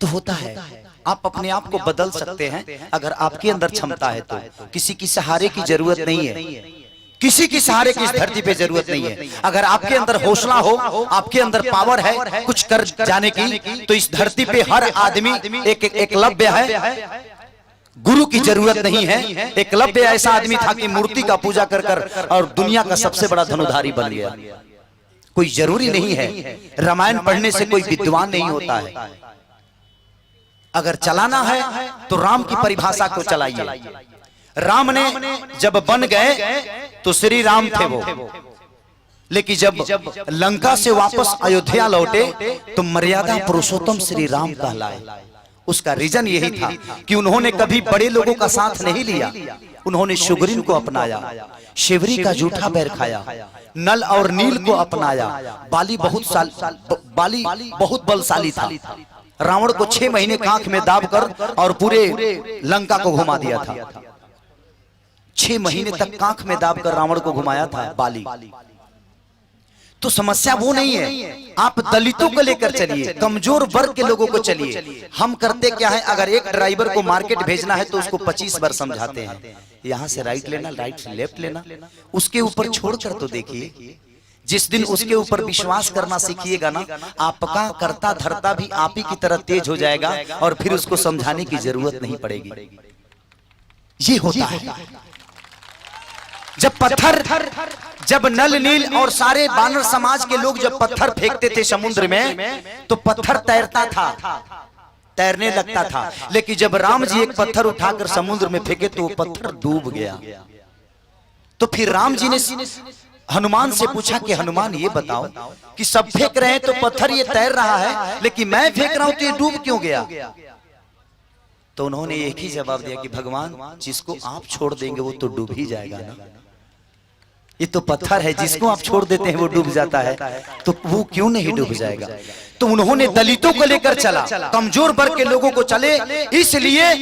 तो होता है। आप अपने आप को बदल सकते हैं अगर आपके अंदर क्षमता है तो। किसी की सहारे की जरूरत नहीं है, किसी की सहारे की इस धरती पे जरूरत नहीं है। अगर आपके अंदर हौसला हो, आपके अंदर पावर है कुछ कर जाने की, तो इस धरती पे हर आदमी एक एकलव्य है। गुरु की जरूरत नहीं है। एकलव्य ऐसा आदमी था कि मूर्ति का पूजा कर कर और दुनिया का सबसे बड़ा धनुधारी बन गया। कोई जरूरी नहीं है, रामायण पढ़ने से कोई विद्वान नहीं होता है। अगर चलाना है तो राम की परिभाषा को चलाइए। राम ने जब बन गए तो श्री राम थे वो, लेकिन जब लंका से वापस अयोध्या लौटे तो मर्यादा पुरुषोत्तम श्री राम कहलाए। उसका रीजन यही था कि उन्होंने कभी बड़े लोगों का साथ नहीं लिया। उन्होंने सुग्रीव को अपनाया, शिवरी का जूठा बैर खाया, नल और नील को अपनाया। बाली बहुत बलशाली था। रावण को 6 महीने कांख में दाब कर और पूरे लंका को घुमा दिया था। 6 महीने तक कांख में दाब कर रावण को घुमाया था बाली। तो समस्या वो नहीं है। आप दलितों को लेकर चलिए, कमजोर वर्ग के लोगों को चलिए। हम करते क्या है, अगर एक ड्राइवर को मार्केट भेजना है तो उसको 25 बार समझाते हैं, यहाँ से राइट लेना, राइट से लेफ्ट लेना। उसके ऊपर छोड़कर तो देखिए। जिस दिन उसके ऊपर विश्वास करना सीखिएगा ना, आपका करता धरता भी आप ही की तरह तेज हो जाएगा और फिर उसको समझाने की जरूरत नहीं पड़ेगी। ये होता है। जब नल नील और सारे बानर समाज के लोग जब पत्थर फेंकते थे समुद्र में तो पत्थर तैरता था, तैरने लगता था। लेकिन जब राम जी एक पत्थर उठाकर समुद्र में फेंके तो वो पत्थर डूब गया। तो फिर राम जी ने हनुमान से पूछा कि हनुमान ये बताओ कि सब फेंक रहे हैं तो पत्थर ये तैर रहा है, लेकिन मैं फेंक रहा हूं तो ये डूब क्यों गया? तो उन्होंने एक ही जवाब दिया कि भगवान, जिसको आप छोड़ देंगे वो तो डूब ही जाएगा ना। ये तो पत्थर है, जिसको आप छोड़ देते हैं वो डूब जाता है, तो वो क्यों नहीं डूब जाएगा? तो उन्होंने दलितों को लेकर चला, कमजोर वर्ग के लोगों को चले, इसलिए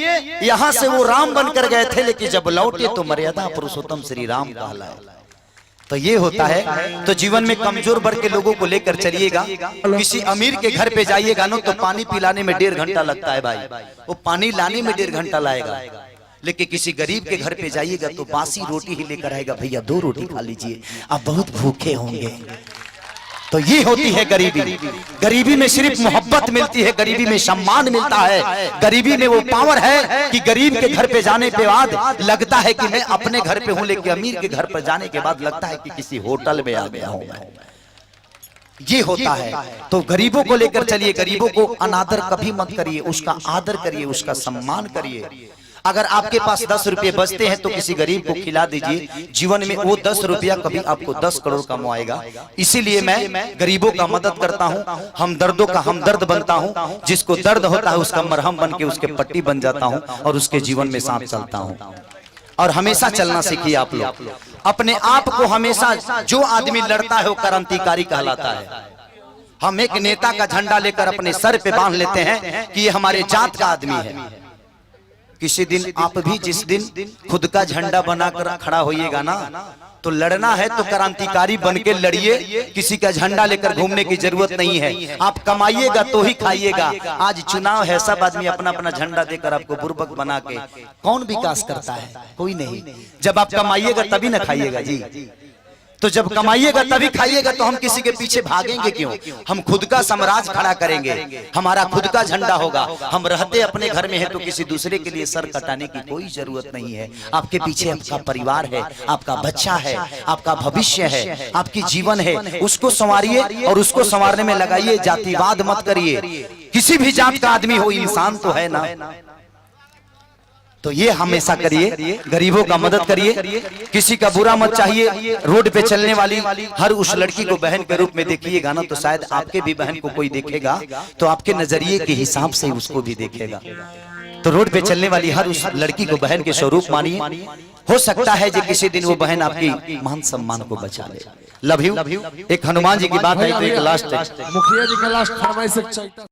यहां से वो राम बनकर गए थे। लेकिन जब लौटे तो मर्यादा पुरुषोत्तम श्री राम कहलाए। तो ये होता है। तो जीवन में कमजोर वर्ग के लोगों को लेकर चलिएगा। किसी अमीर के घर पे जाइएगा ना तो पानी पिलाने में 1.5 घंटा लगता है भाई, वो पानी लाने में 1.5 घंटा लाएगा। लेकिन किसी गरीब के घर पे जाइएगा तो बासी रोटी ही लेकर आएगा, भैया 2 रोटी खा लीजिए, आप बहुत भूखे होंगे। तो ये होती है गरीबी। गरीबी में सिर्फ मोहब्बत मिलती है, गरीबी में सम्मान मिलता है, गरीबी में वो पावर है कि गरीब के घर पे जाने के बाद लगता है कि मैं अपने घर पे हूं, लेकिन अमीर के घर पर जाने के बाद लगता है कि किसी होटल में आ गया हूं मैं। ये होता है। तो गरीबों को लेकर चलिए, गरीबों को अनादर कभी मत करिए, उसका आदर करिए, उसका सम्मान करिए। अगर आपके पास 10 रुपये बचते हैं तो किसी गरीब को खिला दीजिए। जीवन में वो 10 रुपया कभी आपको 10 करोड़ कमाएगा। इसीलिए मैं गरीबों का मदद करता हूँ, हम दर्दों का हमदर्द बनता हूँ। जिसको दर्द होता है उसका मरहम बन के उसके पट्टी बन जाता हूँ और उसके जीवन में साथ चलता हूँ। और हमेशा चलना सीखिए आप लोग। अपने आप को हमेशा, जो आदमी लड़ता है वो क्रांतिकारी कहलाता है। हम एक नेता का झंडा लेकर अपने सर पे बांध लेते हैं कि ये हमारे जात का आदमी है। किसी दिन आप भी जिस दिन खुद का झंडा बनाकर खड़ा होइएगा ना, तो लड़ना है तो क्रांतिकारी बन के लड़िए। किसी का झंडा लेकर घूमने की जरूरत नहीं है। आप कमाइएगा तो ही खाइएगा। आज चुनाव है, सब आदमी अपना अपना झंडा देकर आपको बुर्बक बना के कौन विकास करता है? कोई नहीं। जब आप कमाइएगा तभी ना खाइएगा जी। तो जब कमाइएगा तभी खाइएगा, तो हम किसी के पीछे भागेंगे क्यों? हम खुद का साम्राज्य खड़ा करेंगे, हमारा खुद का झंडा होगा। हम रहते अपने घर में हैं तो किसी दूसरे के लिए सर कटाने की कोई जरूरत नहीं है। आपके पीछे आपका परिवार है, आपका बच्चा है, आपका भविष्य है, आपकी जीवन है। उसको संवारिए और उसको संवारने में लगाइए। जातिवाद मत करिए। किसी भी जात का आदमी हो, इंसान तो है ना। तो ये हमेशा करिए, गरीबों का मदद करिए, किसी का बुरा मत चाहिए। रोड पे चलने वाली हर उस लड़की को बहन के रूप में देखिएगा ना, तो शायद आपके भी बहन को कोई देखेगा तो आपके नजरिए के हिसाब से उसको भी देखेगा। तो रोड पे चलने वाली हर उस लड़की को बहन के स्वरूप मानिए। हो सकता है जो किसी दिन वो बहन आपकी मान सम्मान को बचा ले। Love you. एक हनुमान जी की बात है तो एक लास्ट, मुखिया जी का लास्ट फरमाइश।